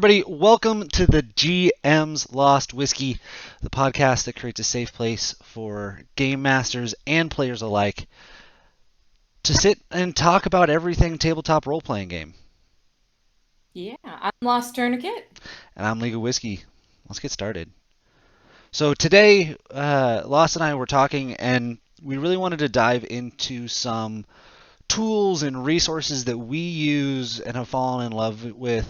everybody. Welcome to the GM's Lost Whiskey, the podcast that creates a safe place for game masters and players alike to sit and talk about everything tabletop role-playing game. Yeah, I'm Lost Tourniquet. And I'm League of Whiskey. Let's get started. So today, Lost and I were talking, and we really wanted to dive into some tools and resources that we use and have fallen in love with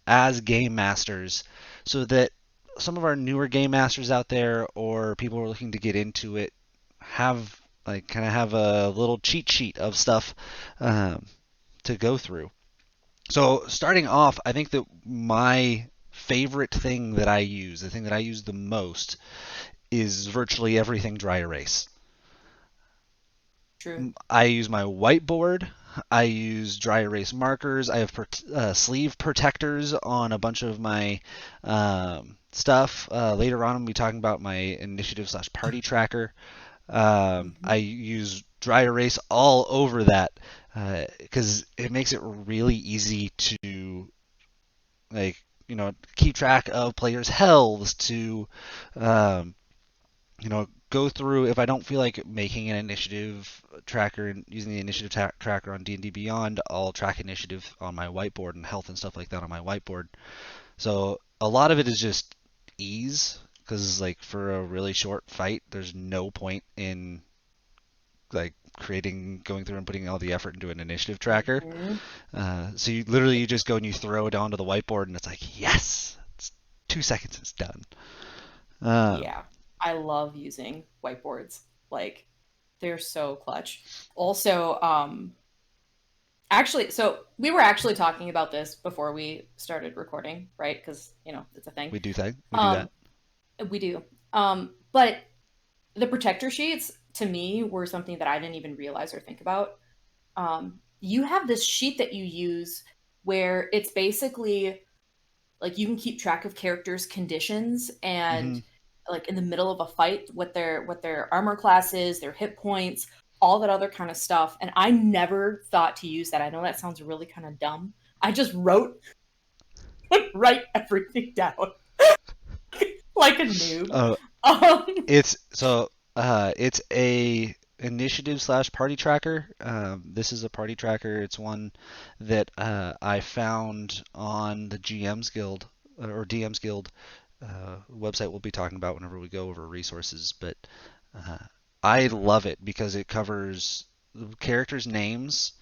as game masters, so that some of our newer game masters out there or people who are looking to get into it have have a little cheat sheet of stuff um, to go through. So starting off, I think that my favorite thing that I use, the thing that I use the most, is virtually everything dry erase. True. I use my whiteboard. I use dry erase markers. I have sleeve protectors on a bunch of my stuff. Later on, I'll be talking about my initiative slash party tracker. I hmm use dry erase all over that because it makes it really easy to keep track of players' healths, to um, go through. If I don't feel like making an initiative tracker and using the initiative tracker on D&D Beyond, I'll track initiative on my whiteboard and health and stuff like that on my whiteboard. So a lot of it is just ease, because like for a really short fight, there's no point in going through and putting all the effort into an initiative tracker. hmm So you just go and you throw it onto the whiteboard, and it's like, yes, it's 2 seconds, it's done. Um, Yeah, I love using whiteboards. Like, they're so clutch. Also, actually, so we were actually talking about this before we started recording, right? Because, it's a thing. we do that. Um, we do. But the protector sheets, to me, were something that I didn't even realize or think about. You have this sheet that you use where it's basically like you can keep track of characters' conditions Hmm. and like in the middle of a fight what their armor class is, their hit points, all that other kind of stuff. And I never thought to use that. I know that sounds really kind of dumb. I just write everything down like a noob. Uh, Um, it's a initiative slash party tracker. This is a party tracker. It's one that I found on the GM's Guild or DM's Guild website. We'll be talking about whenever we go over resources, but uh, I love it because it covers the characters' names,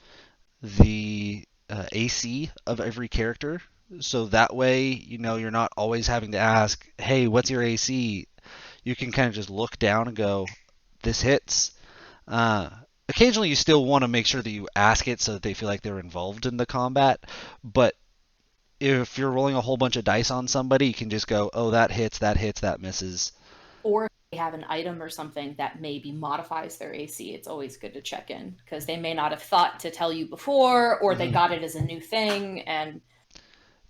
the AC of every character. So that way, you're not always having to ask, hey, what's your AC? You can kind of just look down and go, this hits. Uh, Occasionally, you still want to make sure that you ask it so that they feel like they're involved in the combat. But if you're rolling a whole bunch of dice on somebody, you can just go, oh, that hits, that misses. or if they have an item or something that maybe modifies their AC, it's always good to check in because they may not have thought to tell you before, or they Hmm. got it as a new thing, and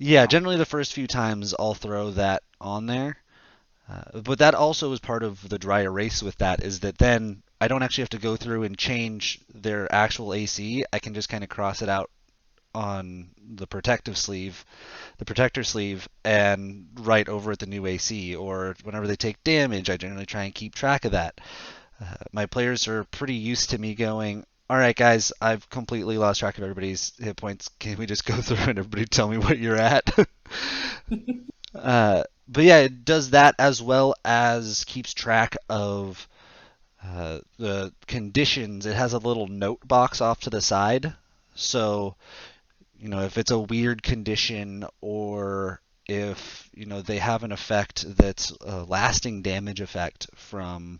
you Yeah, know. generally the first few times I'll throw that on there. But that also is part of the dry erase with that, is that then I don't actually have to go through and change their actual AC. I can just kind of cross it out on the protector sleeve, and write over it the new AC. Or whenever they take damage, I generally try and keep track of that. My players are pretty used to me going, all right, guys, I've completely lost track of everybody's hit points. Can we just go through and everybody tell me what you're at? But yeah, it does that as well as keeps track of the conditions. It has a little note box off to the side. So, if it's a weird condition, or if, they have an effect that's a lasting damage effect um,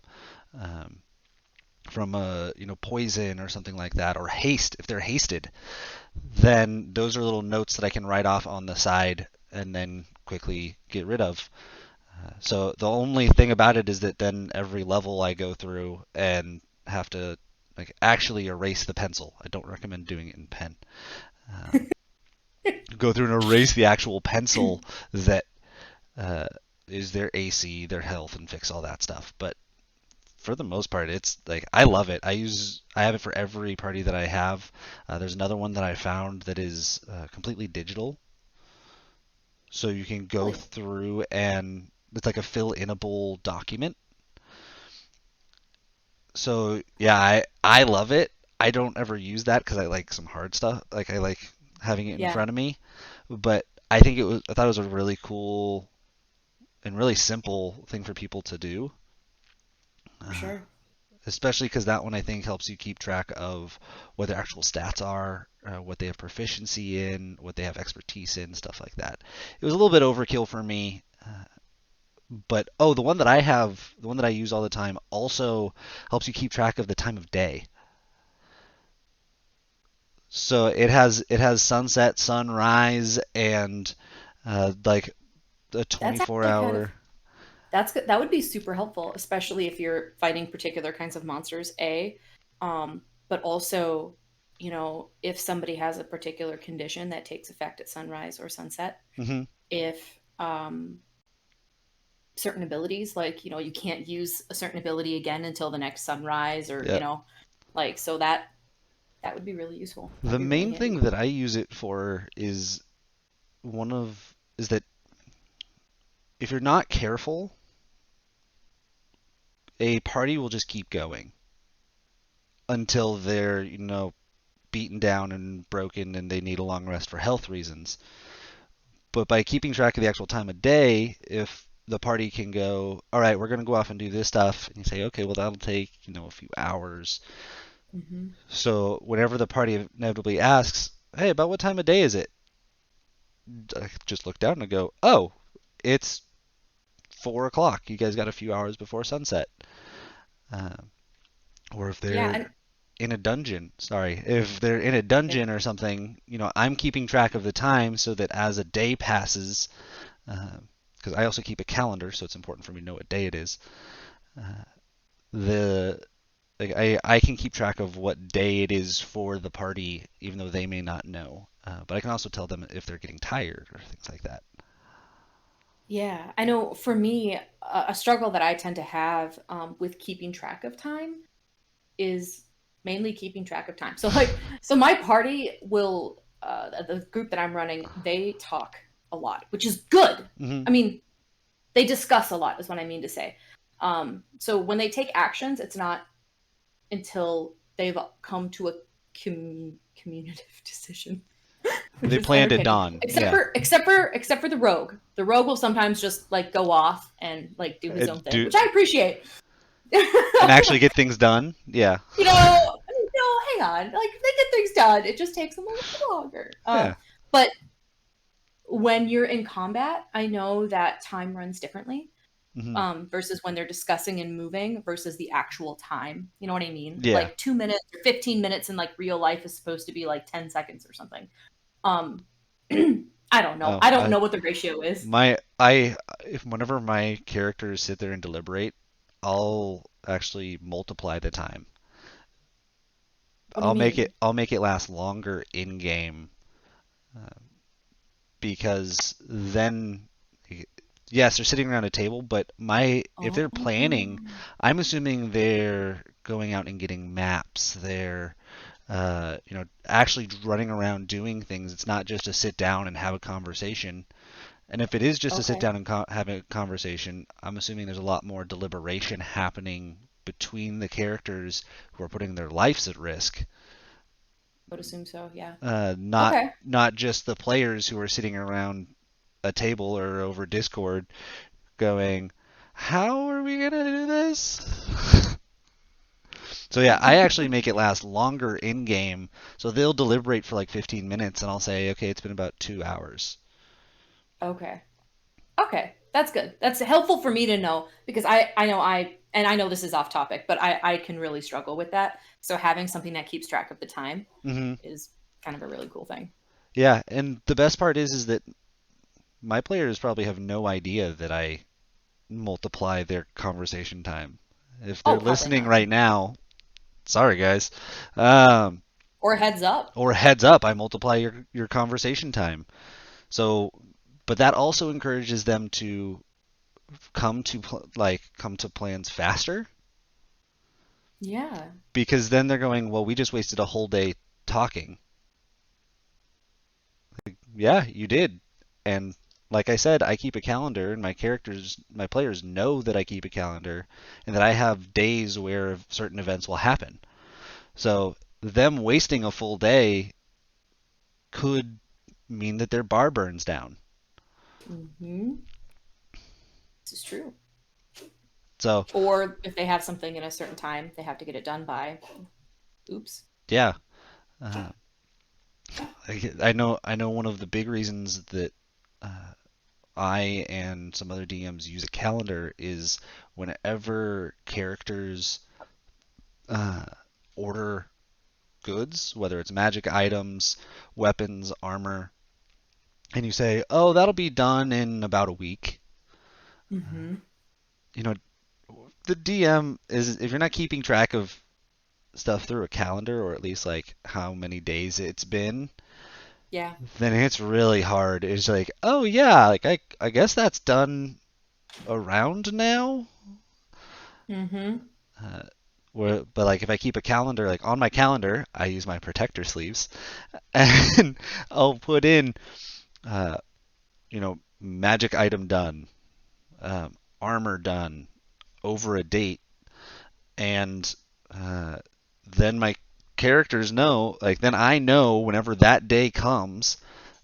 from a, poison or something like that, or haste, if they're hasted, then those are little notes that I can write off on the side and then quickly get rid of. So the only thing about it is that then every level I go through and have to actually erase the pencil. I don't recommend doing it in pen. Um, Go through and erase the actual pencil that uh, is their AC, their health, and fix all that stuff. But for the most part, it's like I love it. I have it for every party that I have. There's another one that I found that is completely digital. So you can go Really? through and it's like a fill-inable document. So yeah, I love it. I don't ever use that because I like some hard stuff. Like I like having it in Yeah, front of me. But I thought it was a really cool and really simple thing for people to do. for Uh, sure. Especially because that one I think helps you keep track of what their actual stats are, what they have proficiency in, what they have expertise in, stuff like that. It was a little bit overkill for me, but oh, the one that I use all the time, also helps you keep track of the time of day. So it has sunset, sunrise, and like a That's 24 actually kind of hour. that's good. That would be super helpful, especially if you're fighting particular kinds of monsters. But also, if somebody has a particular condition that takes effect at sunrise or sunset, Hmm. if certain abilities, like you can't use a certain ability again until the next sunrise, or Yeah. like so that would be really useful. That'd The be really main handy. thing that I use it for is that if you're not careful, a party will just keep going until they're, beaten down and broken and they need a long rest for health reasons. But by keeping track of the actual time of day, if the party can go, all right, we're going to go off and do this stuff, and you say, okay, well, that'll take, a few hours. Hmm. So whenever the party inevitably asks, hey, about what time of day is it? I just look down and go, oh, it's 4 o'clock. You guys got a few hours before sunset. Uh, or if Yeah, they're and in a dungeon, sorry, if they're in a yeah. dungeon or something, I'm keeping track of the time so that as a day passes, because I also keep a calendar, so it's important for me to know what day it is. Uh, the like I can keep track of what day it is for the party, even though they may not know. But I can also tell them if they're getting tired or things like that. Yeah, I know for me, a struggle that I tend to have with keeping track of time is mainly keeping track of time. So so my party will, the group that I'm running, they talk a lot, which is good. Hmm. I mean, they discuss a lot, is what I mean to say. So when they take actions, it's not until they've come to a communicative decision, which They is planned it entertaining. on, Except yeah. for except for except for the rogue. The rogue will sometimes just like go off and like do his own thing, Do which I appreciate. and actually get things done, yeah, Hang on. Like they get things done. It just takes them a little longer. yeah. But when you're in combat, I know that time runs differently. Hmm. Versus when they're discussing and moving versus the actual time. You know what I mean? Yeah. Like 2 minutes or 15 minutes in like real life is supposed to be like 10 seconds or something. Um, I don't know. Oh, I don't know what the ratio is. my I if whenever my characters sit there and deliberate, I'll actually multiply the time. What do you mean? I'll make it last longer in game, uh, because then yes, they're sitting around a table, but my if Oh, they're planning, I'm assuming they're going out and getting maps. They're actually running around doing things. It's not just to sit down and have a conversation. And if it is just to sit okay. down and have a conversation, I'm assuming there's a lot more deliberation happening between the characters who are putting their lives at risk. I would assume so. Yeah. Not Okay. not just the players who are sitting around a table or over Discord going, "How are we gonna do this?" So yeah, I actually make it last longer in game. So they'll deliberate for like 15 minutes, and I'll say, "Okay, it's been about 2 hours." Okay. Okay. That's good. That's helpful for me to know because I know I know this is off topic, but I can really struggle with that. So having something that keeps track of the time Hmm. is kind of a really cool thing. Yeah, and the best part is that my players probably have no idea that I multiply their conversation time. If they're Oh, probably listening not. right now, sorry guys. Um, Or heads up. or heads up, I multiply your conversation time. So, but that also encourages them to come to plans faster Yeah. because then they're going, well, we just wasted a whole day talking. Yeah, you did, and like I said, I keep a calendar, and my players know that I keep a calendar, and that I have days where certain events will happen. So them wasting a full day could mean that their bar burns down. Hmm. This is true. So Or if they have something in a certain time, they have to get it done by. Oops. yeah, uh, I know one of the big reasons that uh, I and some other DMs use a calendar is whenever characters uh, order goods, whether it's magic items, weapons, armor, and you say, "Oh, that'll be done in about a week." Uh, Hmm. you know, the DM is if you're not keeping track of stuff through a calendar, or at least like how many days it's been, Yeah. then it's really hard. It's like, oh yeah, like I guess that's done around now. Hmm. Uh, but like if I keep a calendar, like on my calendar, I use my protector sleeves, and I'll put in, uh, magic item done, armor done over a date, and uh, then my characters know, like then I know whenever that day comes,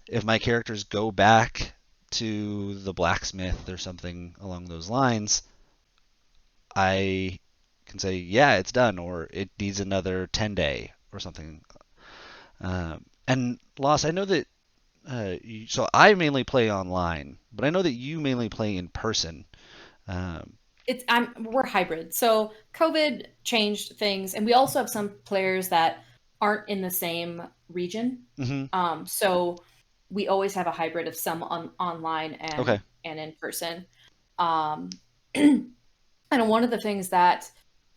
if my characters go back to the blacksmith or something along those lines, I can say, yeah, it's done, or it needs another 10-day or something. And Loss, I know that so I mainly play online, but I know that you mainly play in person. Um, We're hybrid. So COVID changed things, and we also have some players that aren't in the same region. mhm. So we always have a hybrid of some online Okay. and in person. Um, and one of the things that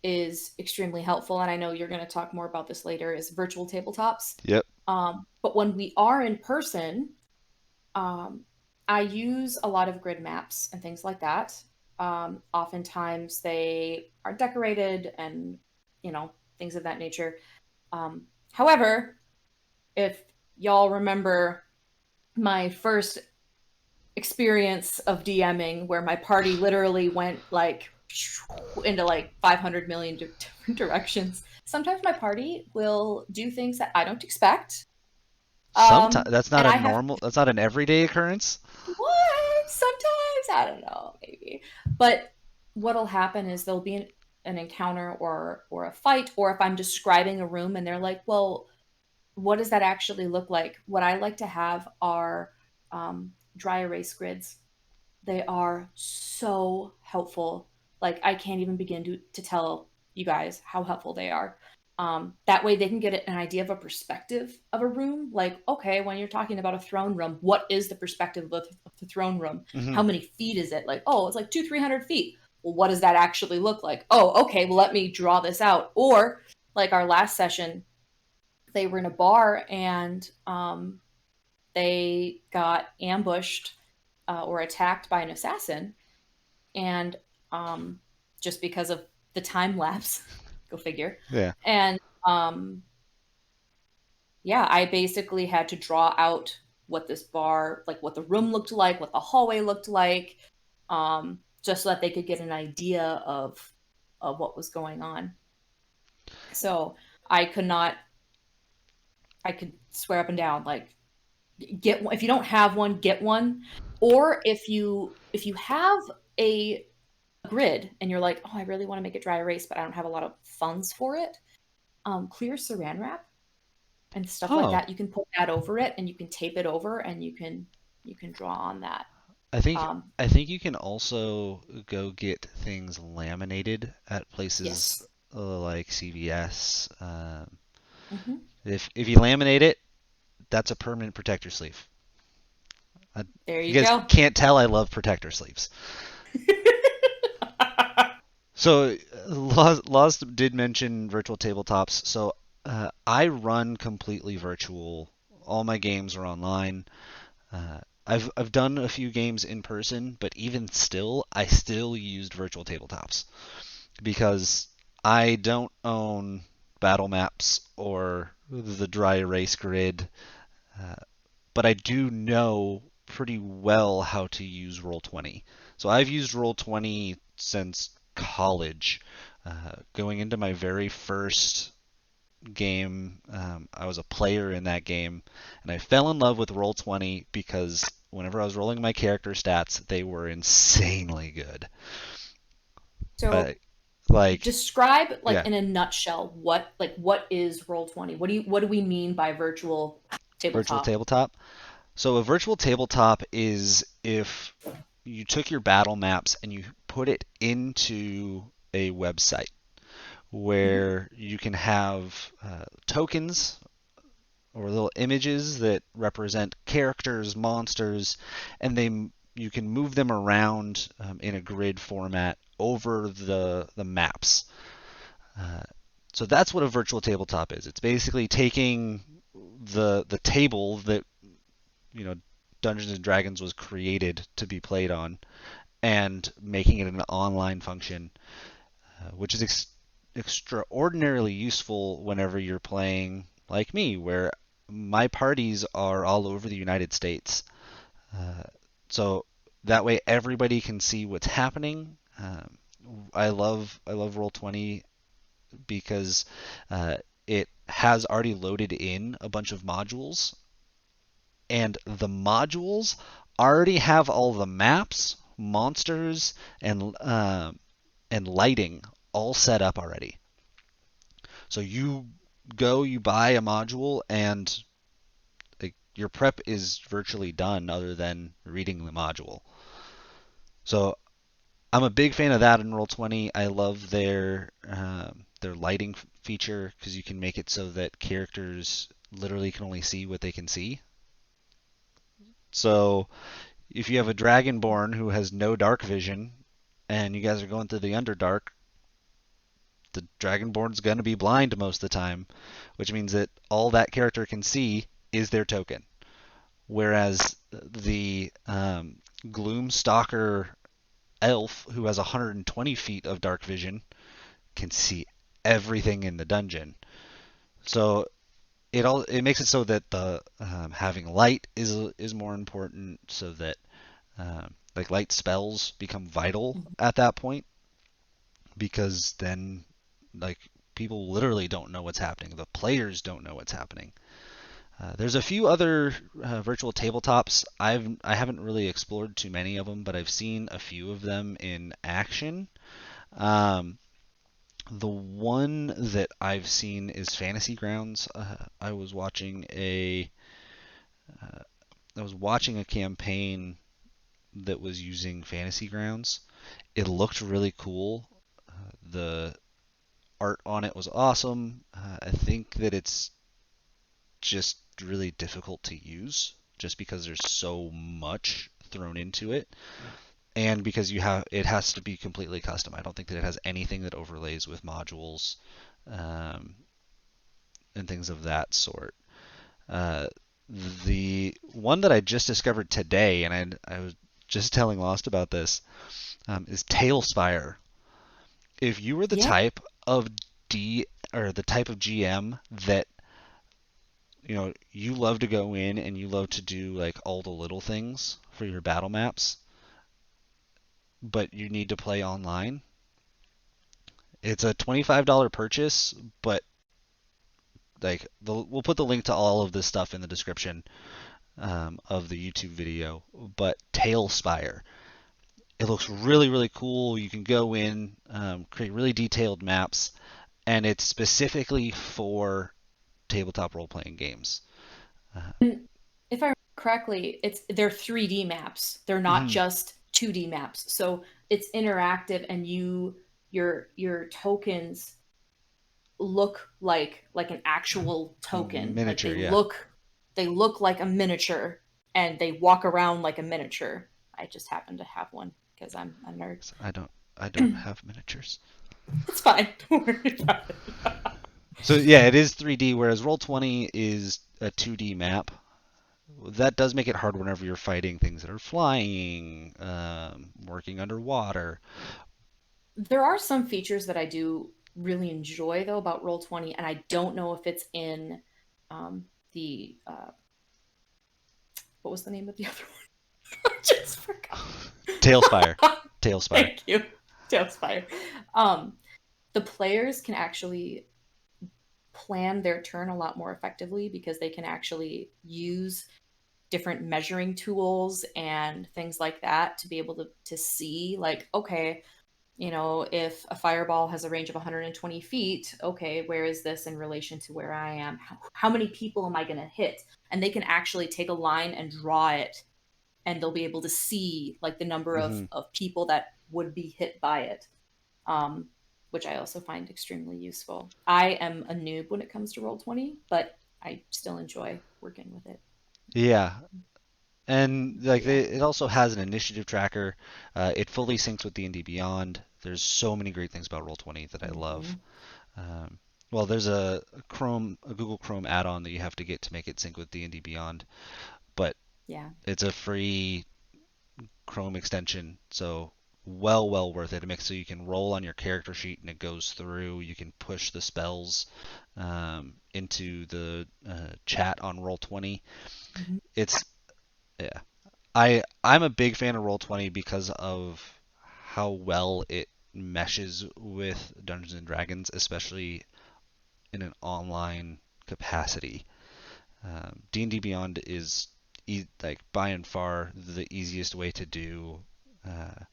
is extremely helpful, and I know you're going to talk more about this later, is virtual tabletops. Yep. But when we are in person, um, I use a lot of grid maps and things like that. Oftentimes they are decorated and, things of that nature. However, if y'all remember my first experience of DMing, where my party literally went like into like 500 million different directions, sometimes my party will do things that I don't expect. Sometimes that's not And a I have normal. That's not an everyday occurrence. what? Sometimes, I don't know, maybe. But what'll happen is there'll be an encounter or a fight, or if I'm describing a room and they're like, "Well, what does that actually look like?" What I like to have are dry erase grids. They are so helpful. Like I can't even begin to tell you guys how helpful they are. That way they can get an idea of a perspective of a room. Like, okay, when you're talking about a throne room, what is the perspective of the throne room? Hmm. How many feet is it? Like, oh, it's like 300 feet. Well, what does that actually look like? Oh, okay, well, let me draw this out. Or like our last session, they were in a bar and they got ambushed or attacked by an assassin, and um, just because of the time lapse, go figure. Yeah. And yeah, I basically had to draw out what this bar, like what the room looked like, what the hallway looked like, just so that they could get an idea of what was going on. So I could not, I could swear up and down, like get one. If you don't have one, get one. Or if you have a grid and you're like, oh, I really want to make it dry erase, but I don't have a lot of funds for it. Clear saran wrap and stuff like Oh, that. You can put that over it and you can tape it over and you can draw on that. I think Um, I think you can also go get things laminated at places yes. like CVS. Hmm. If you laminate it, that's a permanent protector sleeve. I, There you you guys go. can't tell I love protector sleeves. So Laws did mention virtual tabletops. So I run completely virtual. All my games are online. I've done a few games in person, but even still, I still used virtual tabletops because I don't own battle maps or the dry erase grid, uh, but I do know pretty well how to use Roll20. So I've used Roll20 since college. Going into my very first game, I was a player in that game, and I fell in love with Roll20 because whenever I was rolling my character stats, they were insanely good. So Uh, like, describe like yeah, in a nutshell what is Roll20? What do we mean by virtual virtual tabletop? tabletop. So a virtual tabletop is if you took your battle maps and you put it into a website Mm-hmm. where you can have tokens or little images that represent characters, monsters, and you can move them around in a grid format over the maps. Uh, so that's what a virtual tabletop is. It's basically taking the table that you know Dungeons and Dragons was created to be played on and making it an online function, which is extraordinarily useful whenever you're playing like me, where my parties are all over the United States. Uh, so that way everybody can see what's happening. I love Roll20 because it has already loaded in a bunch of modules, and the modules already have all the maps, monsters, and lighting all set up already. So you buy a module, and like, your prep is virtually done, other than reading the module. So I'm a big fan of that in Roll20. I love their lighting feature because you can make it so that characters literally can only see what they can see. So if you have a Dragonborn who has no dark vision, and you guys are going through the Underdark, the Dragonborn's going to be blind most of the time, which means that all that character can see is their token. Whereas the Gloomstalker elf, who has 120 feet of dark vision, can see everything in the dungeon. So it makes it so that the having light is more important, so that like light spells become vital at that point, because then like people literally don't know what's happening. The players don't know what's happening. There's a few other virtual tabletops. I haven't really explored too many of them, but I've seen a few of them in action. Um, the one that I've seen is Fantasy Grounds. Uh, I was watching a campaign that was using Fantasy Grounds. It looked really cool. The art on it was awesome. I think that it's just really difficult to use just because there's so much thrown into it, and because it has to be completely custom. I don't think that it has anything that overlays with modules um, and things of that sort. Uh, the one that I just discovered today, and I was just telling Lost about this, is Tailspire. If you were the Yeah. type of D or the type of GM that you love to go in and you love to do like all the little things for your battle maps, but you need to play online. It's a $25 purchase, but like we'll put the link to all of this stuff in the description of the YouTube video. But Tailspire, it looks really really cool. You can go in, create really detailed maps, and it's specifically for tabletop role playing games. Uh, And if I remember correctly, they're 3D maps. They're not mhm. just 2D maps. So it's interactive, and your tokens look like an actual token. Like Miniature, they yeah. look like a miniature, and they walk around like a miniature. I just happen to have one because I'm a nerd. So I don't have miniatures. It's fine. Don't worry about it. So yeah, it is 3D, whereas Roll20 is a 2D map. That does make it hard whenever you're fighting things that are flying, working underwater. There are some features that I do really enjoy though about Roll20, and I don't know if it's in the what was the name of the other one? I just forgot. Tailspire. Tailspire. Thank you. Tailspire. Um, the players can actually plan their turn a lot more effectively because they can actually use different measuring tools and things like that to be able to see like, okay, if a fireball has a range of 120 feet, okay, where is this in relation to where I am? How many people am I going to hit? And they can actually take a line and draw it, and they'll be able to see like the number Hmm. of people that would be hit by it, um, which I also find extremely useful. I am a noob when it comes to Roll20, but I still enjoy working with it. Yeah, and But like yeah. it also has an initiative tracker. It fully syncs with D&D Beyond. There's so many great things about Roll20 that I love. Mm-hmm. Um, well, there's a Google Chrome add-on that you have to get to make it sync with D&D Beyond, but Yeah. it's a free Chrome extension, so well worth it. It makes so you can roll on your character sheet and it goes through. You can push the spells into the chat on Roll20. Mm-hmm. It's yeah, I'm a big fan of Roll20 because of how well it meshes with Dungeons and Dragons, especially in an online capacity. D&D Beyond is like by and far the easiest way uh,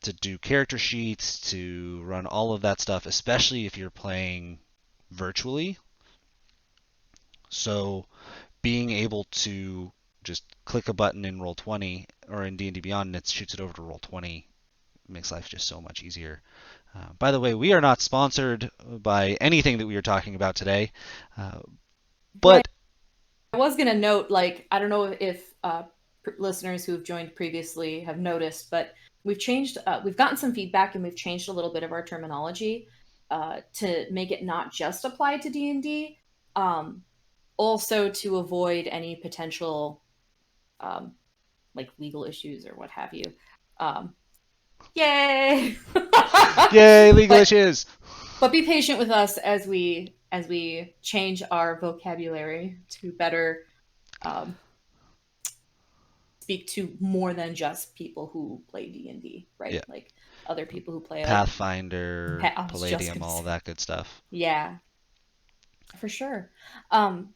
to do character sheets, to run all of that stuff, especially if you're playing virtually. So being able to just click a button in Roll20 or in D&D Beyond and it shoots it over to Roll20 makes life just so much easier. By the way, we are not sponsored by anything that we are talking about today, uh, Right. but I was gonna note, like, I don't know if listeners who have joined previously have noticed, but we've gotten some feedback, and we've changed a little bit of our terminology to make it not just apply to D&D, um, also to avoid any potential um, like legal issues or what have you. Um, Yay! yay, legal but issues! be patient with us as we change our vocabulary to better um, speak to more than just people who play D&D, Yeah, right? Like other people who play like Pathfinder, I was just Palladium, gonna all say, that good stuff. yeah, for sure. Um,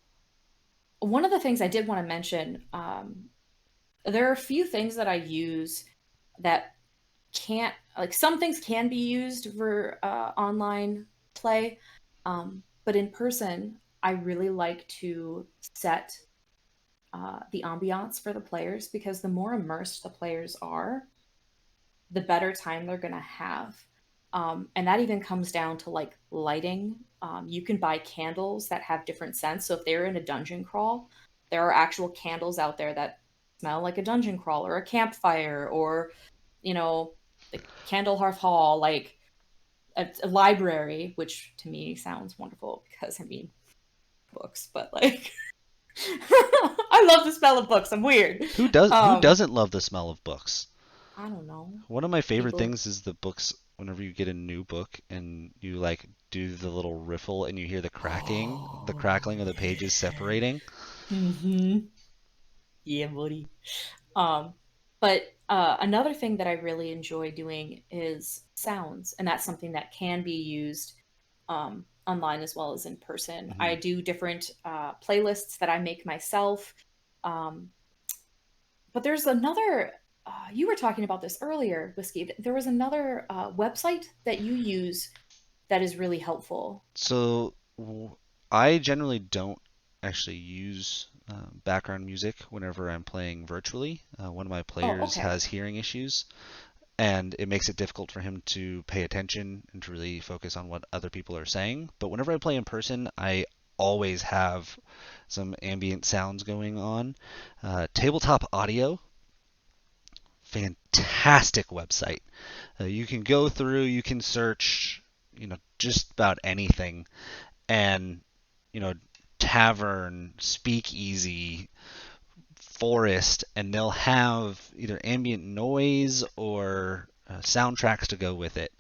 One of the things I did want to mention, there are a few things that I use that can't, like, some things can be used for online play, but in person, I really like to set the ambiance for the players, because the more immersed the players are, the better time they're going to have. And that even comes down to like lighting. You can buy candles that have different scents. So if they're in a dungeon crawl, there are actual candles out there that smell like a dungeon crawl or a campfire, or, you know, the Candle Hearth Hall, like a library, which to me sounds wonderful because I mean, books, but like, I love the smell of books. I'm weird. Who Um, doesn't love the smell of books? I don't know. One of my favorite People. things is the books whenever you get a new book and you like do the little riffle and you hear the Oh, crackling of the pages yeah. separating. Mm-hmm. Yeah, buddy. Um, but another thing that I really enjoy doing is sounds, and that's something that can be used online as well as in person. Hmm. I do different playlists that I make myself. Um, but there's another. You were talking about this earlier, Whiskey. There was another website that you use that is really helpful. So I generally don't actually use background music whenever I'm playing virtually. One of my Oh, players okay. has hearing issues, and it makes it difficult for him to pay attention and to really focus on what other people are saying. But whenever I play in person, I always have some ambient sounds going on. Tabletop Audio, fantastic website. You can go through, you can search, just about anything, and you know, tavern, speakeasy, forest, and they'll have either ambient noise or soundtracks to go with it.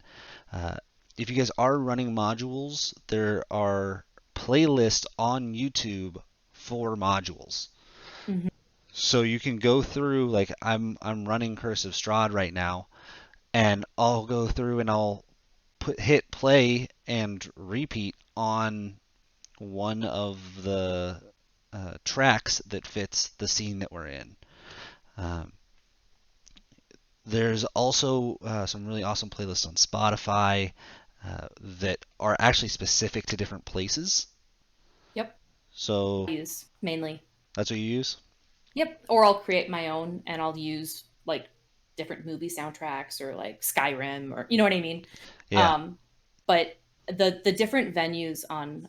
Uh, if you guys are running modules, there are playlists on YouTube for modules. Mhm. So you can go through, like, I'm running Curse of Strahd right now, and I'll go through and I'll hit play and repeat on one of the tracks that fits the scene that we're in. Um, there's also some really awesome playlists on Spotify that are actually specific to different places. Yep. So Use mainly. that's what you use? Yep. Or I'll create my own and I'll use like different movie soundtracks or like Skyrim or you know what I mean. Yeah. Um, but the different venues on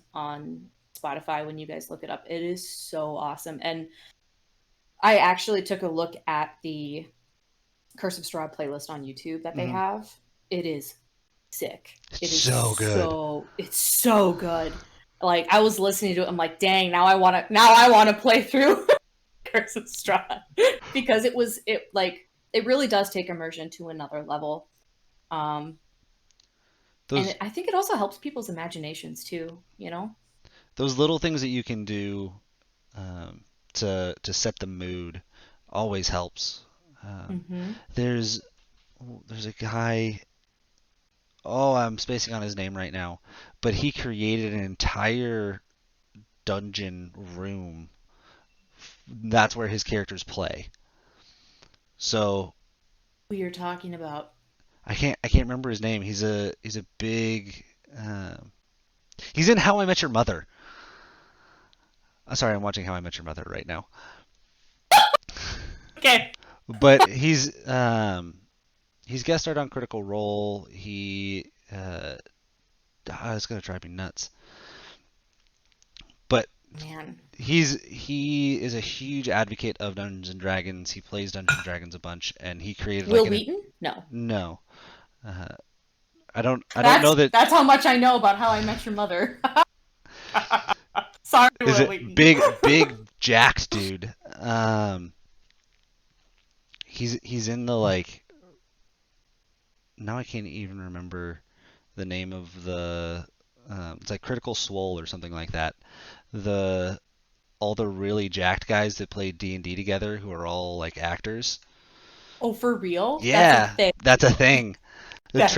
Spotify when you guys look it up, it is so awesome. And I actually took a look at the Curse of Strahd playlist on YouTube that they Hmm. have. It is sick. It's It is so good. it's so good. Like I was listening to it, I'm like, dang, now I wanna play through Curse of Strahd because it really does take immersion to another level. Um, and Those I think it also helps people's imaginations too, you know? those little things that you can do um, to set the mood always helps. Um, Mm-hmm. there's there's a guy. Oh, I'm spacing on his name right now, but he created an entire dungeon room. That's where his characters play. So Who you're talking about. I can't remember his name. He's a big. He's in How I Met Your Mother. Sorry, I'm watching How I Met Your Mother right now. Okay. But he's guest starred on Critical Role. It's gonna drive me nuts. But Man. he is a huge advocate of Dungeons and Dragons. He plays Dungeons and Dragons a bunch, and he created like Will an Wheaton? No. no. Uh, I don't know That's that that's how much I know about How I Met Your Mother. Sorry, is Will it Wheaton. big jacked dude. He's in the like now I can't even remember the name of the it's like Critical Swole or something like that. The all the really jacked guys that play D&D together who are all like actors. Oh, for real? That's a Yeah, thing. that's a thing. The That's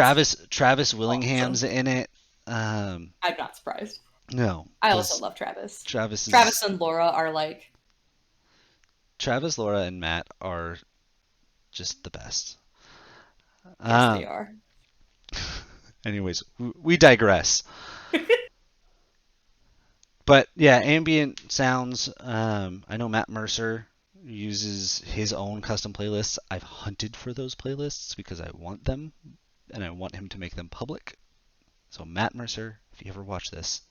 Travis Willingham's awesome. in it. Um, I'm not surprised. no, I also because love Travis. Travis Travis is and Laura are like, Travis, Laura, and Matt are just the best. yes, they Um, are. anyways, we digress. But yeah, ambient sounds. I know Matt Mercer uses his own custom playlists. I've hunted for those playlists because I want them and I want him to make them public. So Matt Mercer, if you ever watch this,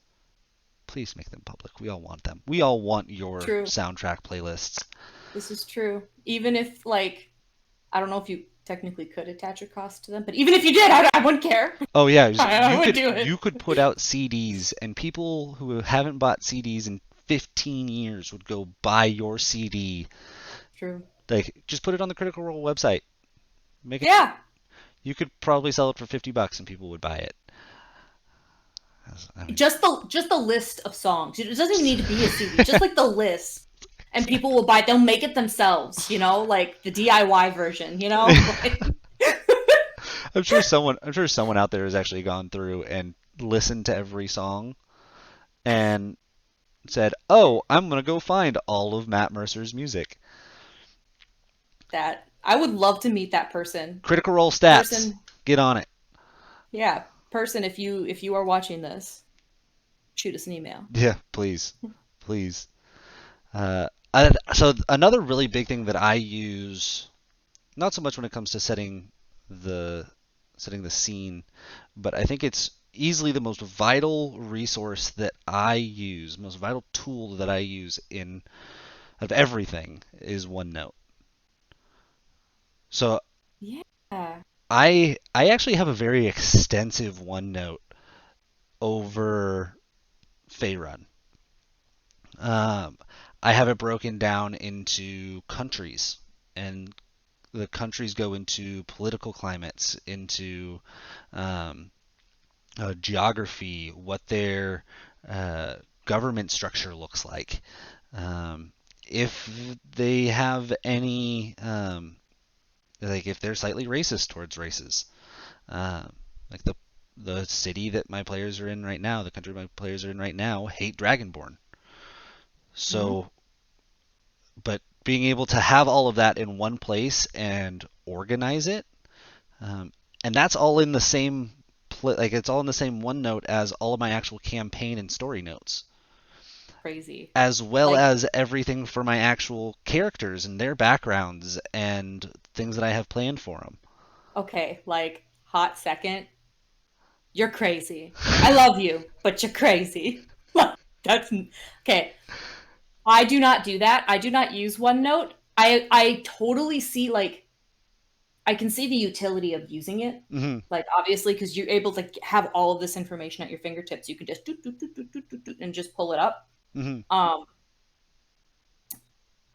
please make them public. We all want them. We all want your True. soundtrack playlists. This is true. Even if, like, I don't know if you technically could attach a cost to them, but even if you did, I wouldn't care. Oh yeah, I would do you it. could put out CDs and people who haven't bought CDs in 15 years would go buy your CD. True. Like just put it on the Critical Role website. Make it Yeah. You could probably sell it for $50 and people would buy it. I mean, Just the list of songs. It doesn't even need to be a CD. Just like the list. And people will buy it. They'll make it themselves, like the DIY version, Like, I'm sure someone out there has actually gone through and listened to every song and said, "Oh, I'm gonna go find all of Matt Mercer's music." that. I would love to meet that person. Critical Role stats, Person, get on it. yeah, person if you are watching this, shoot us an email. Yeah, please, please. So another really big thing that I use, not so much when it comes to the setting the scene, but I think it's easily the most vital resource that I use, most vital tool that I use in of everything is OneNote. So Yeah. I actually have a very extensive OneNote over Faerun. Um, I have it broken down into countries, and the countries go into political climates, into um, geography, what their uh, government structure looks like, um, if they have any, like if they're slightly racist towards races, um, like the city that my players are in right now, the country my players are in right now, hate Dragonborn. Mhm. So, but being able to have all of that in one place and organize it, um, and that's all in the same, like it's all in the same OneNote as all of my actual campaign and story notes, Crazy. as well Like, as everything for my actual characters and their backgrounds and things that I have planned for okay, like hot second, you're crazy. I love you, but you're crazy. That's okay. I do not do that. I do not use OneNote. I totally see like I can see the utility of using it. them. Like obviously because you're able to have all of this information at your fingertips. You can just and just pull it up. Hmm. Hmm. Um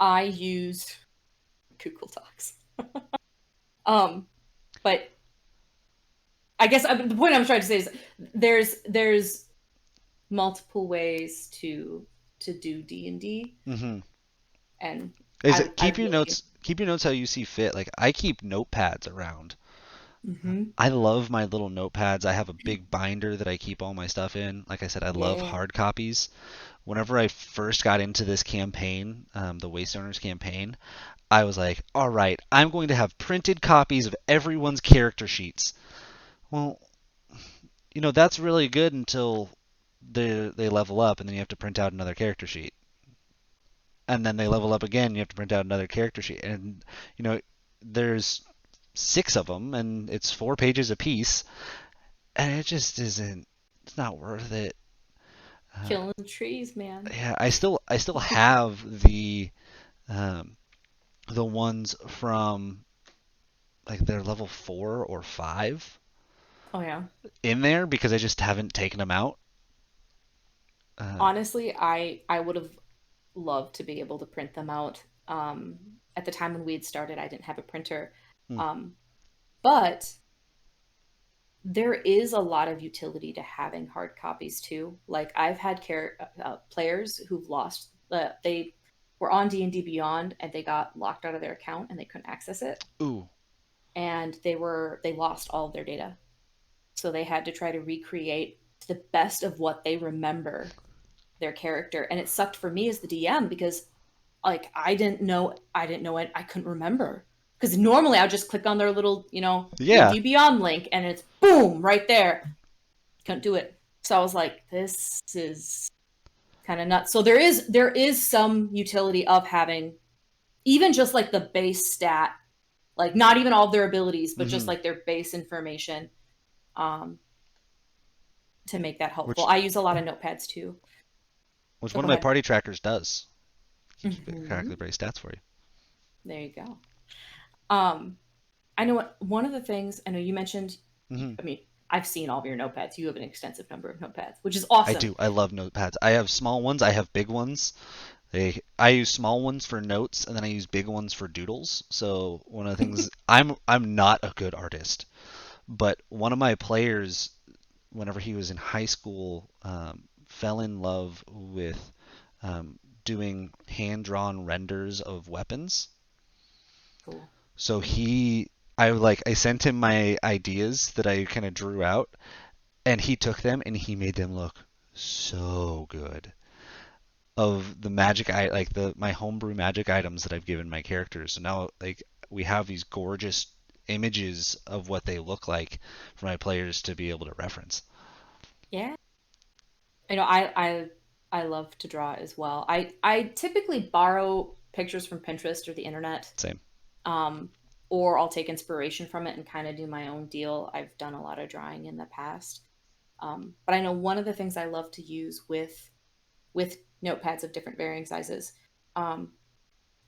I use Google Docs. Um but I guess the point I'm trying to say is there's multiple ways to do D&D, Hmm. and Is I it I really keep your notes how you see fit. Like I keep notepads around. mhm. I love my little notepads. I have a big binder that I keep all my stuff in. Like I said, I love Yeah. hard copies. Whenever I first got into this campaign, the Waste Owners campaign, I was like, all right, I'm going to have printed copies of everyone's character sheets. Well, that's really good until they level up, and then you have to print out another character sheet, and then they level up again. You have to print out another character sheet, and you know, there's six of them, and it's 4 pages a piece, and it just isn't. It's not worth it. Uh, Killing trees, man. yeah, I still have um, the ones from like they're level 4 or 5 Oh yeah. in there because I just haven't taken them out. Uh, Honestly, I would have loved to be able to print them out. At the time when we had started, I didn't have a printer. hmm, Um, but there is a lot of utility to having hard copies too. Like I've had players who've lost they were on D&D Beyond and they got locked out of their account and they couldn't access it, ooh, and they lost all of their data. So they had to try to recreate to the best of what they remember their character, and it sucked for me as the DM because like I didn't know it. I couldn't remember because normally I would just click on their little yeah. D&D Beyond link and it's boom right there. Couldn't do it. So I was like, this is kind of nuts. So there is some utility of having even just like the base stat, like not even all of their abilities, but just Hmm. like their base information, um, to make that helpful. Which I use a lot of notepads too. which Oh, one go of my ahead. party trackers does. You keep it Hmm. correctly brace stats for you. There you go. Um, I know one of the things I know you mentioned. Hmm. I mean, I've seen all of your notepads. You have an extensive number of notepads, which is I awesome. do. I love notepads. I have small ones. I have big ones. I use small ones for notes, and then I use big ones for doodles. So one of the things I'm not a good artist, but one of my players, whenever he was in high school, fell in love with doing hand drawn renders of weapons. Cool. So I sent him my ideas that I kind of drew out, and he took them and he made them look so good. Of the magic I like the my homebrew magic items that I've given my characters. So now like we have these gorgeous images of what they look like for my players to be able to reference. Yeah. I love to draw as well. I typically borrow pictures from Pinterest or the internet, Same. um, or I'll take inspiration from it and kind of do my own deal. I've done a lot of drawing in the past, but I know one of the things I love to use with notepads of different varying sizes. Um,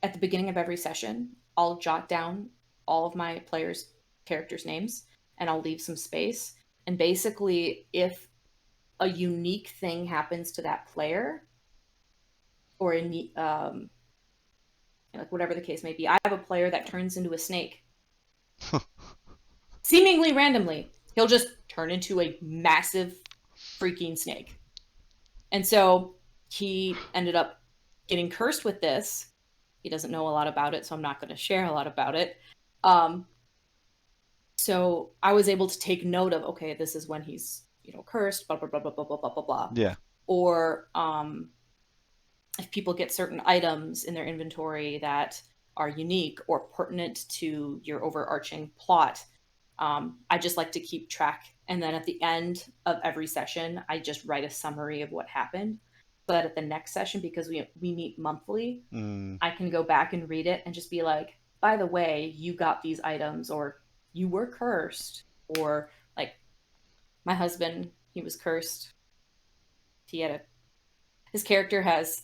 at the beginning of every session, I'll jot down all of my players' characters' names and I'll leave some space. And basically, if a unique thing happens to that player, or like whatever the case may be, I have a player that turns into a snake seemingly randomly. He'll just turn into a massive freaking snake. And so he ended up getting cursed with this. He doesn't know a lot about it, so I'm not going to share a lot about it. Um, so I was able to take note of, okay, this is when he's, cursed, blah blah blah blah blah blah blah blah blah. Yeah. Or if people get certain items in their inventory that are unique or pertinent to your overarching plot, I just like to keep track. And then at the end of every session, I just write a summary of what happened. But at the next session, because we meet monthly, Mm. I can go back and read it and just be like, by the way, you got these items, or you were cursed, or like my husband, he was cursed. He had a his character has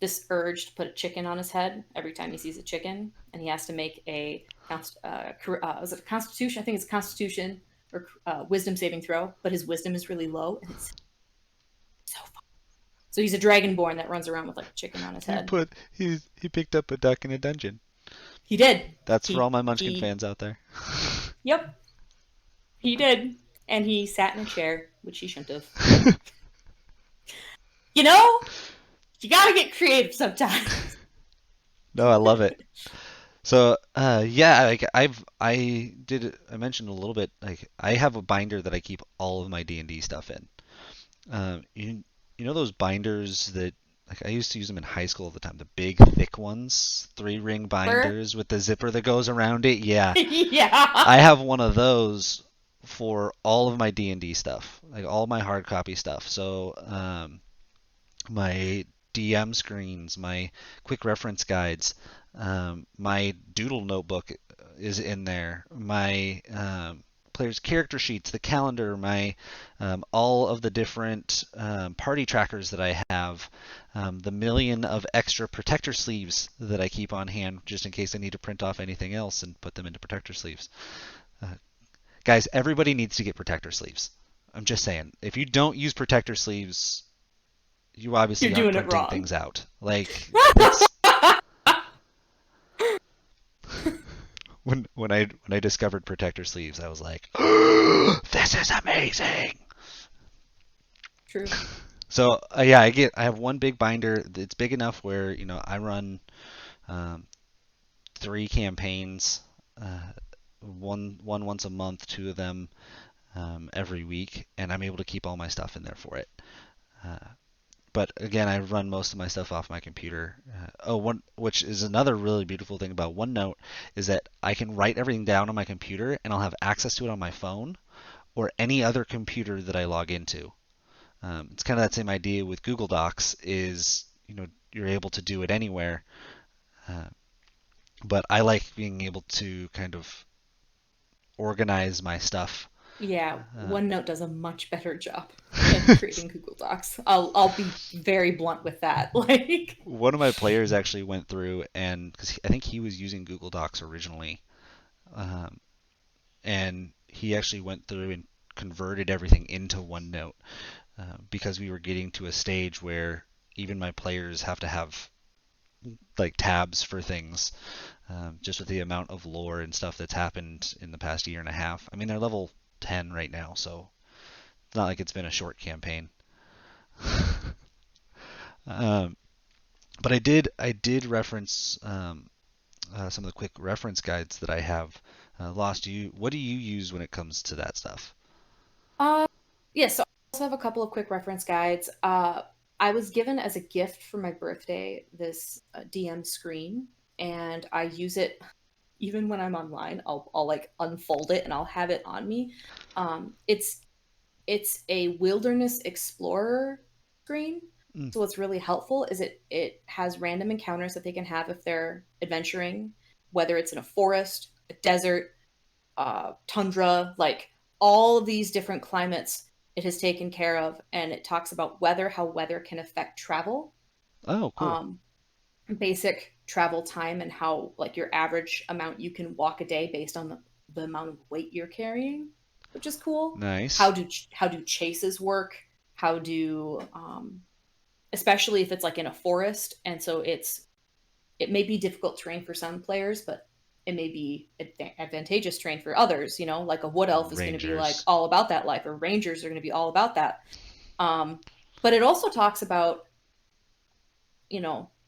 this urge to put a chicken on his head every time he sees a chicken, and he has to make a was it a Constitution? I think it's a Constitution or Wisdom saving throw, but his Wisdom is really low, and it's so fun. So he's a Dragonborn that runs around with like a chicken on his head. He picked up a duck in a dungeon. He did. That's for all He my Munchkin he. fans out there. Yep, he did, and he sat in a chair, which he shouldn't have. You know, you gotta get creative sometimes. No, I love it. So, yeah, like I mentioned a little bit, like I have a binder that I keep all of my D&D stuff in. You know those binders that like I used to use them in high school all the time, the big thick ones, 3-ring binders with the zipper that goes around it. Yeah, Yeah. I have one of those for all of my D&D stuff, like all my hard copy stuff. So, my DM screens, my quick reference guides, my doodle notebook is in there, my players' character sheets, the calendar, my all of the different party trackers that I have, the million of extra protector sleeves that I keep on hand just in case I need to print off anything else and put them into protector sleeves. Uh, Guys, everybody needs to get protector sleeves. I'm just saying, if you don't use protector sleeves, you You're obviously aren't doing it printing wrong. things out. Like that's when I discovered protector sleeves, I was like, this is amazing. True. So yeah, I have one big binder. It's big enough where I run um, 3 campaigns, one once a month, two of them every week, and I'm able to keep all my stuff in there for it. Uh, but again, I run most of my stuff off my computer. Which is another really beautiful thing about OneNote is that I can write everything down on my computer, and I'll have access to it on my phone or any other computer that I log into. It's kind of that same idea with Google Docs is you're able to do it anywhere, uh, but I like being able to kind of organize my stuff. Yeah, Uh, OneNote does a much better job than creating Google Docs. I'll be very blunt with that. Like, One of my players actually went through and because I think he was using Google Docs originally, um, and he actually went through and converted everything into OneNote because we were getting to a stage where even my players have to have like tabs for things, just with the amount of lore and stuff that's happened in the past year and a half. I mean, they're level 10 right now, so it's not like it's been a short campaign. um, but I did reference some of the quick reference guides that I have. Lost, what do you use when it comes to that stuff? uh, yes. So I also have a couple of quick reference guides. I was given as a gift for my birthday this DM screen, and I use it even when I'm online. I'll like unfold it and I'll have it on me. It's a wilderness explorer screen. Mm. So what's really helpful is it has random encounters that they can have if they're adventuring, whether it's in a forest, a desert, tundra, like all of these different climates it has taken care of, and it talks about weather, how weather can affect travel, Oh, cool. um, basic travel time, and how like your average amount you can walk a day based on the amount of weight you're carrying, which is cool. Nice. How do chases work? How do especially if it's like in a forest, and so it may be difficult terrain for some players, but it may be advantageous terrain for others. Like a wood elf is going to be like Rangers. all about that life, or rangers are going to be all about that. Um, but it also talks about, you know,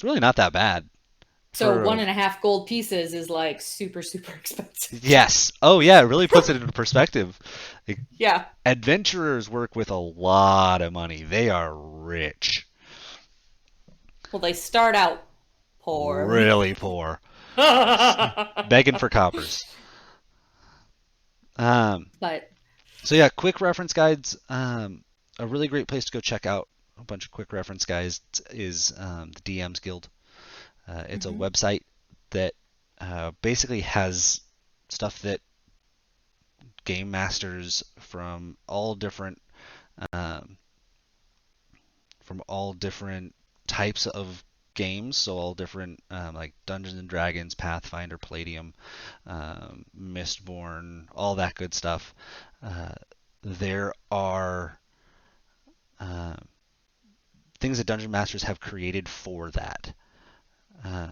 It's really not that bad So for one a, and a half gold pieces is like super, super expensive. yes. Oh yeah, it really puts it into perspective. Like, Yeah. adventurers work with a lot of money. They are rich, Well, they start out poor. really poor, begging for coppers. Um, But so yeah, quick reference guides. A really great place to go check out a bunch of quick reference guides is the DM's Guild. It's a hmm website that basically has stuff that game masters um, from all different types of games, so all different like Dungeons and Dragons, Pathfinder, Palladium, Mistborn, all that good stuff. Uh, there are uh, things that Dungeon Masters have created for that. Uh,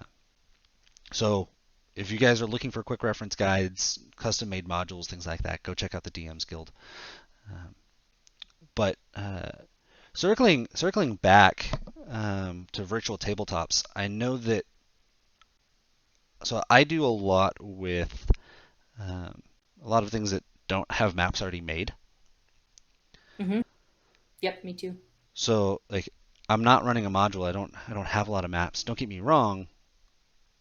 so if you guys are looking for quick reference guides, custom made modules, things like that, go check out the DM's Guild. Um, but circling back to virtual tabletops, I know that so I do a lot of things that don't have maps already made. hmm yep, me too. So like I'm not running a module. I don't have a lot of maps. Don't get me wrong.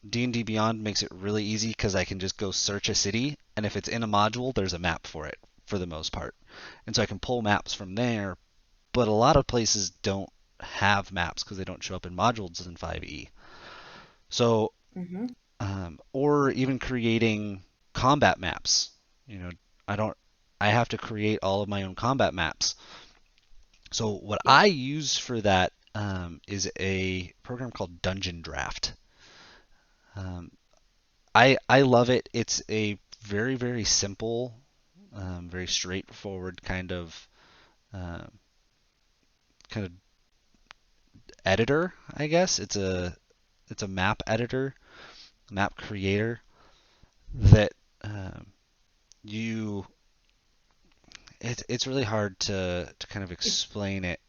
D&D Beyond makes it really easy because I can just go search a city, and if it's in a module, there's a map for it for the most part, and so I can pull maps from there. But a lot of places don't have maps because they don't show up in modules in 5e. So hmm or even creating combat maps. You know, I don't. I have to create all of my own combat maps. So what Yep. I use for that is a program called Dungeon Draft. Um, I love it. It's a very simple, very straightforward uh, kind of editor. I guess it's a map editor, map creator that um, you it's really hard to kind of It, explain it.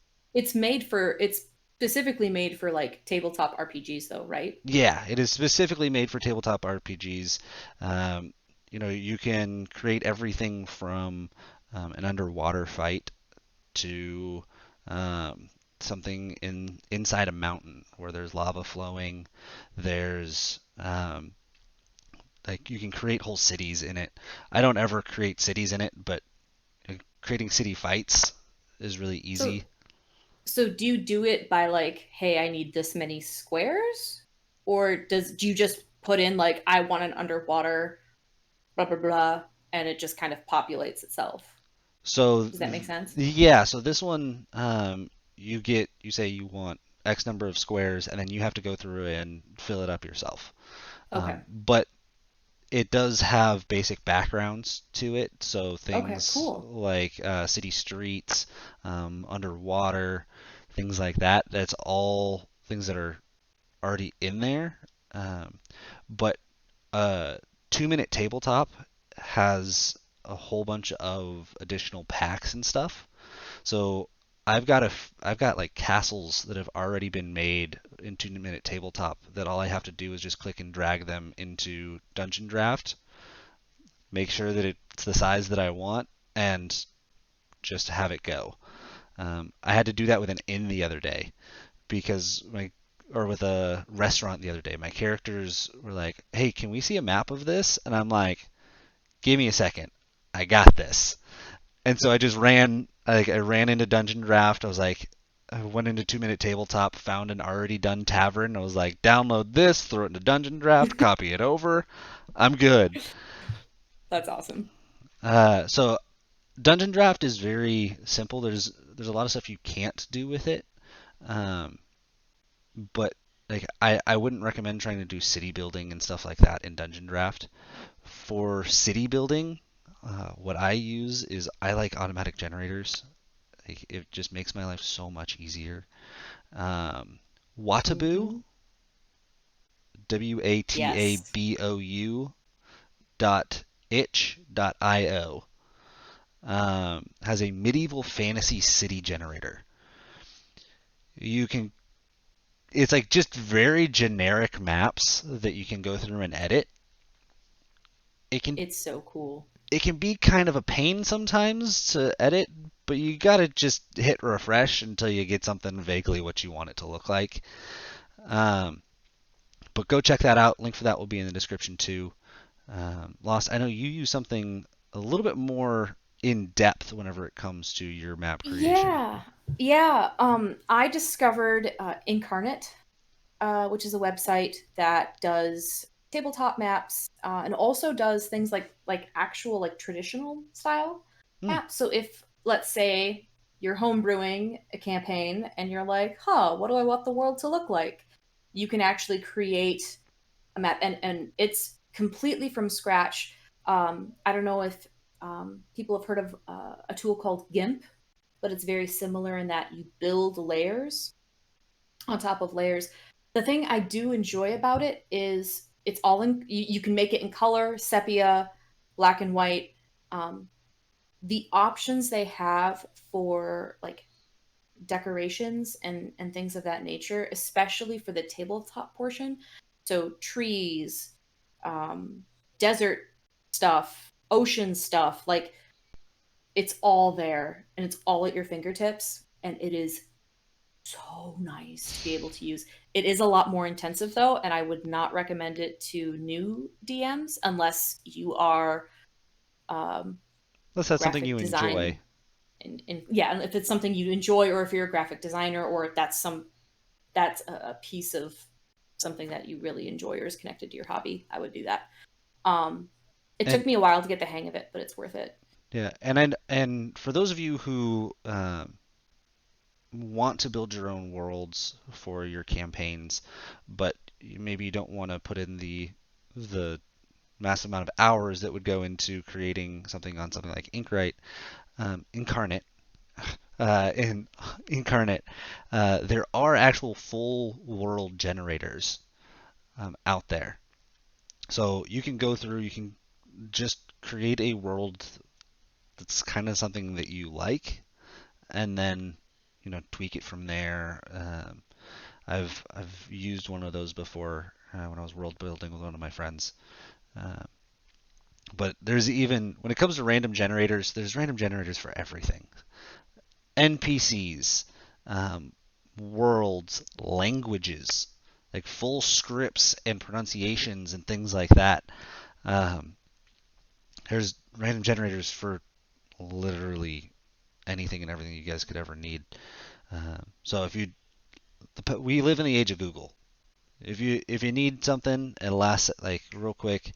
it's specifically made for like tabletop RPGs though, right? Yeah, it is specifically made for tabletop RPGs. Um, you can create everything from an underwater fight to um, something inside a mountain where there's lava flowing. There's like you can create whole cities in it. I don't ever create cities in it, but creating city fights is really So easy. so do you do it by like, hey, I need this many squares? Or do you just put in like I want an underwater blah blah blah and it just kind of populates itself? So Does that make sense? yeah, so this one you say you want X number of squares and then you have to go through and fill it up yourself. Okay. But it does have basic backgrounds to it, so Okay, things cool. like city streets, underwater, things like that. That's all things that are already in there. Um, but 2 minute tabletop has a whole bunch of additional packs and stuff. So I've got like castles that have already been made in 2 minute tabletop that all I have to do is just click and drag them into Dungeon Draft, make sure that it's the size that I want, and just have it go. I had to do that with an inn the other day because or with a restaurant the other day. My characters were like, "Hey, can we see a map of this?" And I'm like, "Give me a second. I got this." And so I just I ran into Dungeon Draft. I went into 2 minute tabletop, found an already done tavern. I was like, download this, throw it into Dungeon Draft, copy it over. I'm good. That's awesome. So Dungeon Draft is very simple. There's a lot of stuff you can't do with it. Um, but like I wouldn't recommend trying to do city building and stuff like that in Dungeon Draft. For city building, what I use is I like automatic generators. Like, it just makes my life so much easier. Um, Wataboo, hmm Yes. Watabou dot itch.io has a medieval fantasy city generator. You can it's like just very generic maps that you can go through and edit. It can It's so cool. it can be kind of a pain sometimes to edit, but you gotta just hit refresh until you get something vaguely what you want it to look like. Um, but go check that out. Link for that will be in the description too. Lost, I know you use something a little bit more in depth whenever it comes to your map creation. Yeah. Yeah. I discovered Incarnate, which is a website that does tabletop maps and also does things like actual like traditional style Hmm. maps. So if let's say you're homebrewing a campaign and you're like, huh, what do I want the world to look like? You can actually create a map, and it's completely from scratch. I don't know if people have heard of a tool called GIMP, but it's very similar in that you build layers on top of layers. The thing I do enjoy about it is it's all in, you can make it in color, sepia, black and white. Um, the options they have for like decorations and things of that nature, especially for the tabletop portion. So trees, um, desert stuff, ocean stuff, like it's all there and it's all at your fingertips. And it is so nice to be able to use. It is a lot more intensive though, and I would not recommend it to new DMs unless you are um, Unless that's something graphic you enjoy. design and yeah, if it's something you enjoy, or if you're a graphic designer, or if that's a piece of something that you really enjoy or is connected to your hobby, I would do that. Um, it took And me a while to get the hang of it, but it's worth it. yeah, and for those of you who want to build your own worlds for your campaigns, but maybe you don't want to put in the massive amount of hours that would go into creating something on something like Inkwright, Incarnate, in Incarnate, there are actual full world generators out there. So you can go through, you can just create a world that's kind of something that you like, and then tweak it from there. I've used one of those before when I was world building with one of my friends. Uh, but there's even when it comes to random generators, there's random generators for everything. NPCs, um, worlds, languages, like full scripts and pronunciations and things like that. Um, there's random generators for literally anything and everything you guys could ever need. So if you, we live in the age of Google. If you need something, it lasts like real quick.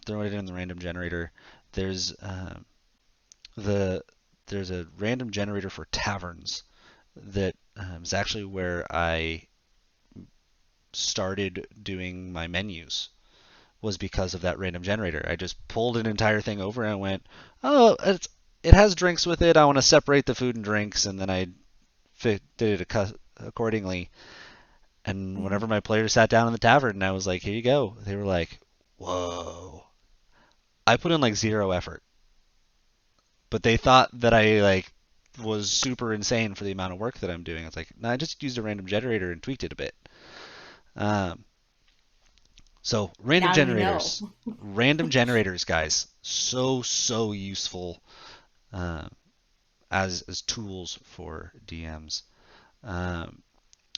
Throw it in the random generator. There's the there's a random generator for taverns that is actually where I started doing my menus was because of that random generator. I just pulled an entire thing over and went, oh, it has drinks with it. I want to separate the food and drinks, and then I did it accordingly. And Mhm. whenever my players sat down in the tavern, and I was like, here you go, they were like, whoa. I put in like zero effort, but they thought that I like was super insane for the amount of work that I'm doing. It's like, no, I just used a random generator and tweaked it a bit. Um, so Now you know. random generators, guys, so useful uh, as tools for DMs. Um,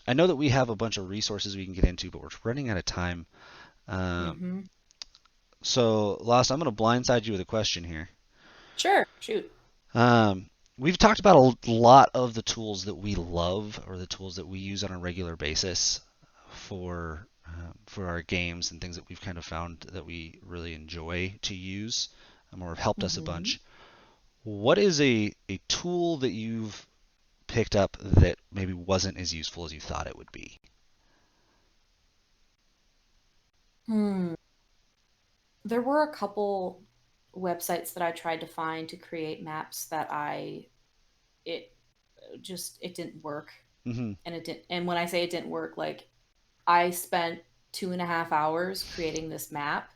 I know that we have a bunch of resources we can get into, but we're running out of time. Um, Hmm. so, Lost, I'm going to blindside you with a question here. Sure, shoot. We've talked about a lot of the tools that we love or the tools that we use on a regular basis for our games and things that we've kind of found that we really enjoy to use or have helped us a Hmm. bunch. What is a tool that you've picked up that maybe wasn't as useful as you thought it would be? Hmm. There were a couple websites that I tried to find to create maps that it it didn't work. Hmm. And it didn't, and when I say it didn't work, like I spent 2.5 hours creating this map,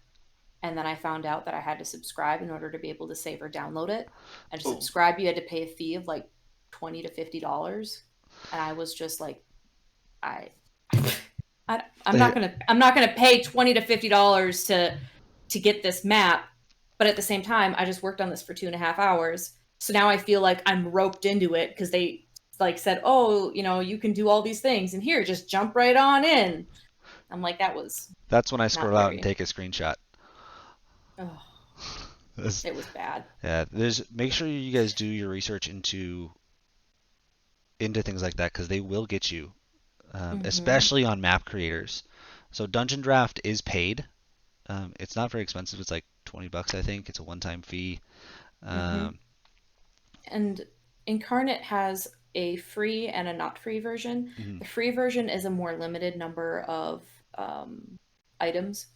and then I found out that I had to subscribe in order to be able to save or download it. And to Oh, subscribe, you had to pay a fee of like $20 to $50. And I was just like, I I'm not gonna pay $20 to $50 to get this map, but at the same time, I just worked on this for 2.5 hours. So now I feel like I'm roped into it because they like said, oh, you can do all these things, and here, just jump right on in. I'm like, that was That's when I not scroll out and very. take a screenshot. Oh, This- it was bad. yeah, there's make sure you guys do your research into things like that because they will get you, Mm-hmm. especially on map creators. So Dungeon Draft is paid. It's not very expensive. It's like $20, I think. It's a one-time fee. Mm-hmm. Um, And Incarnate has a free and a not free version. mhm. The free version is a more limited number of items.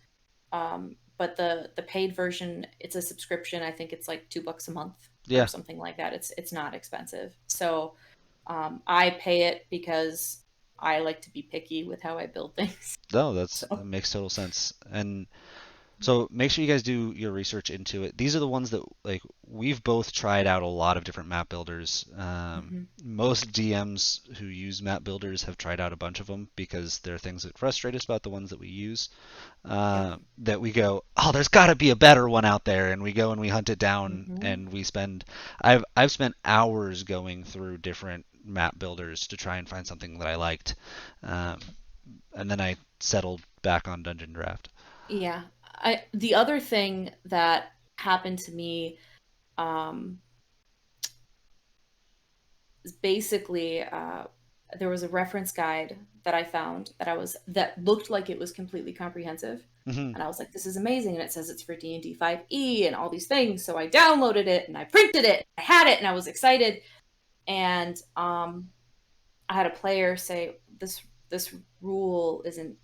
But the paid version, it's a subscription. I think it's like $2 a month or Yeah, something like that. It's not expensive. So I pay it because I like to be picky with how I build things. no, that So makes total sense. And so make sure you guys do your research into it. These are the ones that like we've both tried out a lot of different map builders. mhm. Most DMs who use map builders have tried out a bunch of them because there are things that frustrate us about the ones that we use. Yep. That we go, oh, there's got to be a better one out there, and we go and we hunt it down, Hmm. and we spend. I've spent hours going through different map builders to try and find something that I liked, um, and then I settled back on Dungeon Draft. Yeah. The other thing that happened to me um, is basically there was a reference guide that I found that looked like it was completely comprehensive, Hmm. and I was like, "This is amazing!" And it says it's for D&D 5e and all these things. So I downloaded it and I printed it. I had it and I was excited. And I had a player say, "This rule isn't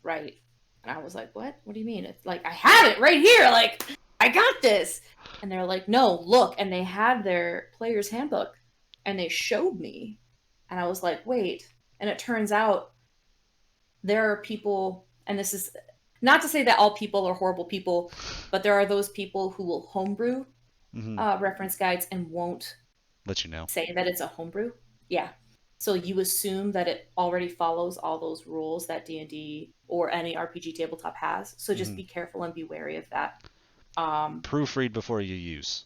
right," and I was like, What do you mean? It's like I have it right here. Like I got this." And they're like, "No, look." And they had their player's handbook and they showed me. And I was like, "Wait." And it turns out there are people, and this is not to say that all people are horrible people, but there are those people who will homebrew Hmm. reference guides and won't Let you know. say that it's a homebrew. Yeah. So you assume that it already follows all those rules that D&D or any RPG tabletop has. So just Hmm. be careful and be wary of that. Um, Proofread before you use.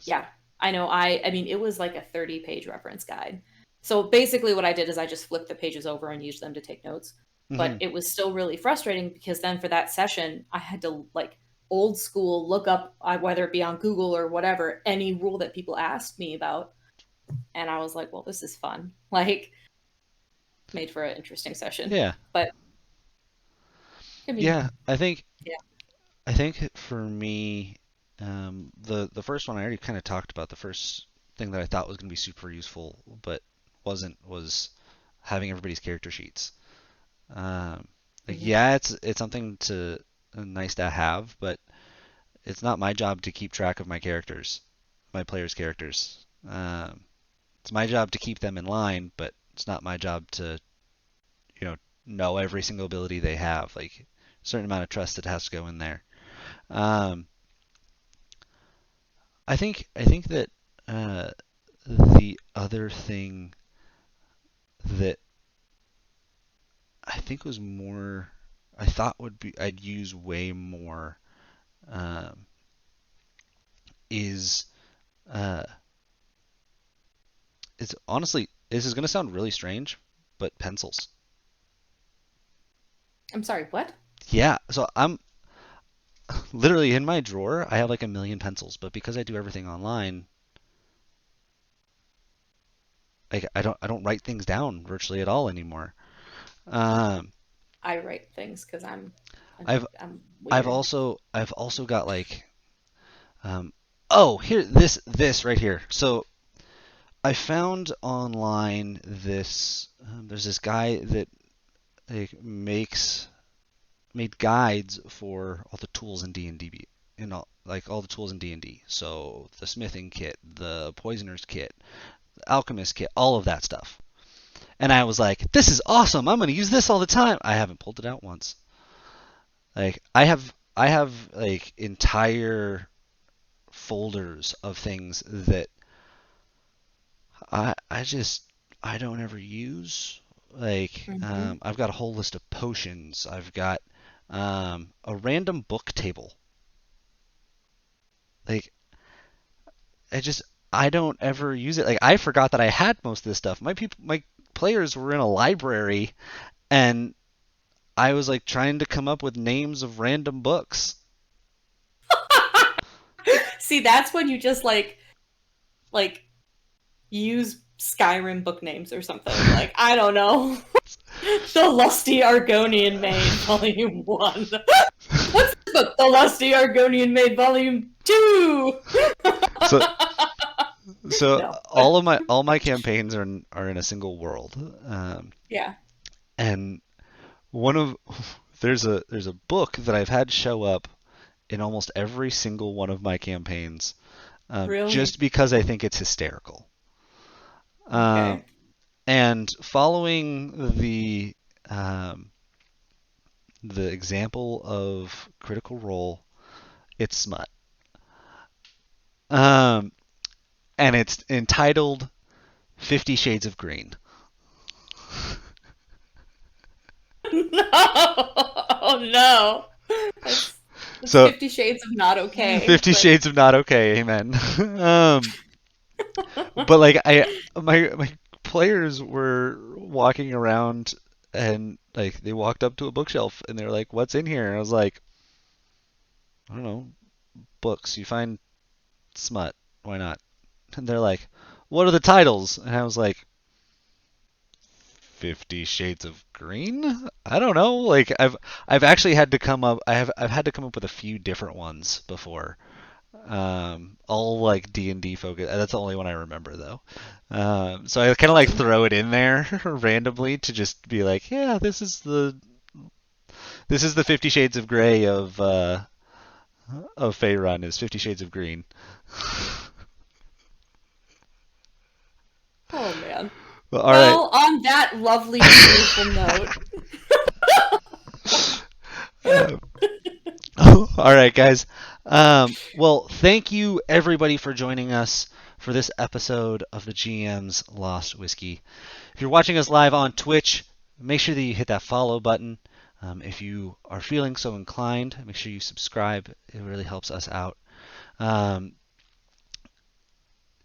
yeah, I know. I mean, it was like a 30-page reference guide. So basically, what I did is I just flipped the pages over and used them to take notes. But Hmm. it was still really frustrating because then for that session, I had to like old school look up, whether it be on Google or whatever, any rule that people asked me about. And I was like, well, this is fun. Like, made for an interesting session. Yeah, But I mean, yeah. yeah. I think for me, the first one I already kind of talked about. The first thing that I thought was going to be super useful, but wasn't, was having everybody's character sheets. Um, like, Hmm. yeah, it's something to nice to have, but it's not my job to keep track of my characters, my players' characters. It's my job to keep them in line, but it's not my job to you know know every single ability they have. Like a certain amount of trust that has to go in there. Um, I think that uh, the other thing that I think was more I thought would be I'd use way more um, is uh, it's honestly this is gonna sound really strange, but pencils. I'm sorry, what? Yeah, so I'm literally in my drawer. I have like a million pencils, but because I do everything online, like I don't write things down virtually at all anymore. Um, I write things because I've I'm I've weird. also I've also got like um, oh here this right here. So I found online this there's this guy that like, made guides for all the tools in D&D and all like all the tools in D&D. So the smithing kit, the poisoner's kit, the alchemist kit, all of that stuff. And I was like, this is awesome. I'm going to use this all the time. I haven't pulled it out once. Like I have like entire folders of things that I don't ever use Like, Mm-hmm. I've got a whole list of potions. I've got a random book table. Like, I just I don't ever use it. Like, I forgot that I had most of this stuff. My players were in a library, and I was like trying to come up with names of random books. See, that's when you just like use Skyrim book names or something. Like, I don't know. The Lusty Argonian Maid, Volume 1. What's this book? The Lusty Argonian Maid, Volume 2. So so No. all my campaigns are in a single world, Yeah. and one of there's a book that I've had show up in almost every single one of my campaigns, Really? just because I think it's hysterical. Um, Okay. and following um, the example of Critical Role, it's smut. Um, and it's entitled 50 Shades of Green. No. Oh no. That's that's So 50 Shades of Not Okay, 50 but Shades of Not Okay, amen. But like my players were walking around and like they walked up to a bookshelf and they were like, "What's in here?" And I was like, "I don't know, books. You find smut. Why not?" And they're like, "What are the titles?" And I was like, 50 Shades of Green? I don't know. Like I've actually had to come up I've had to come up with a few different ones before. All like D&D focus. That's the only one I remember though. So I kind of like awesome. throw it in there randomly to just be like, yeah, this is the 50 Shades of Grey of Faerun is 50 Shades of Green. Oh man. Well, all right. Well, on that lovely, cheerful note, Uh, all right, guys. Well, thank you everybody for joining us for this episode of the GM's Lost Whiskey. If you're watching us live on Twitch, make sure that you hit that follow button. If you are feeling so inclined, make sure you subscribe. It really helps us out. Um,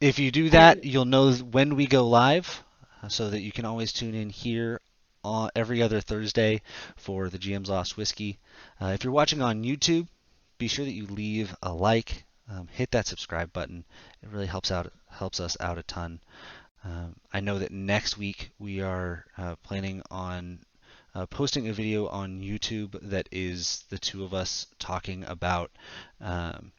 if you do that, and you'll know when we go live, so that you can always tune in here on every other Thursday for the GM's Lost Whiskey. If you're watching on YouTube, be sure that you leave a like, hit that subscribe button. It really helps us out a ton. I know that next week we are planning on posting a video on YouTube that is the two of us talking about um,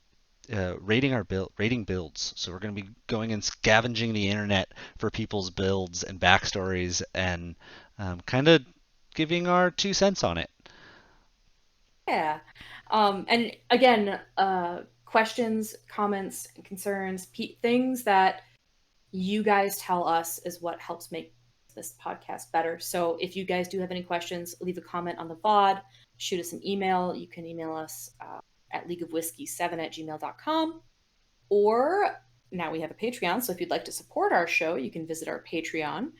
rating builds. So we're going to be going and scavenging the internet for people's builds and backstories and kind of giving our 2 cents on it. yeah. And again, questions, comments, concerns, things that you guys tell us is what helps make this podcast better. So if you guys do have any questions, leave a comment on the VOD, shoot us an email. You can email us at leagueofwhiskey7@gmail.com. Or now we have a Patreon. So if you'd like to support our show, you can visit our Patreon.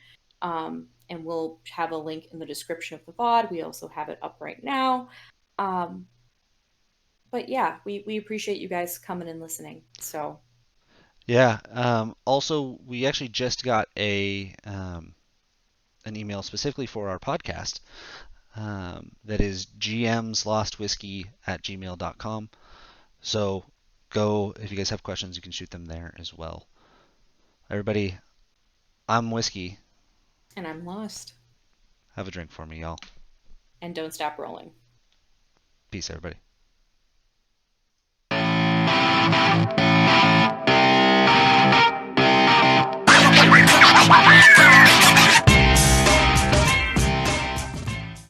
And we'll have a link in the description of the VOD. We also have it up right now. Um, but yeah, we appreciate you guys coming and listening. So Yeah. Also, we actually just got a an email specifically for our podcast. That is gmslostwhiskey@gmail.com. So go, if you guys have questions, you can shoot them there as well. Everybody, I'm Whiskey. and I'm lost. Have a drink for me, y'all. And don't stop rolling. Peace, everybody.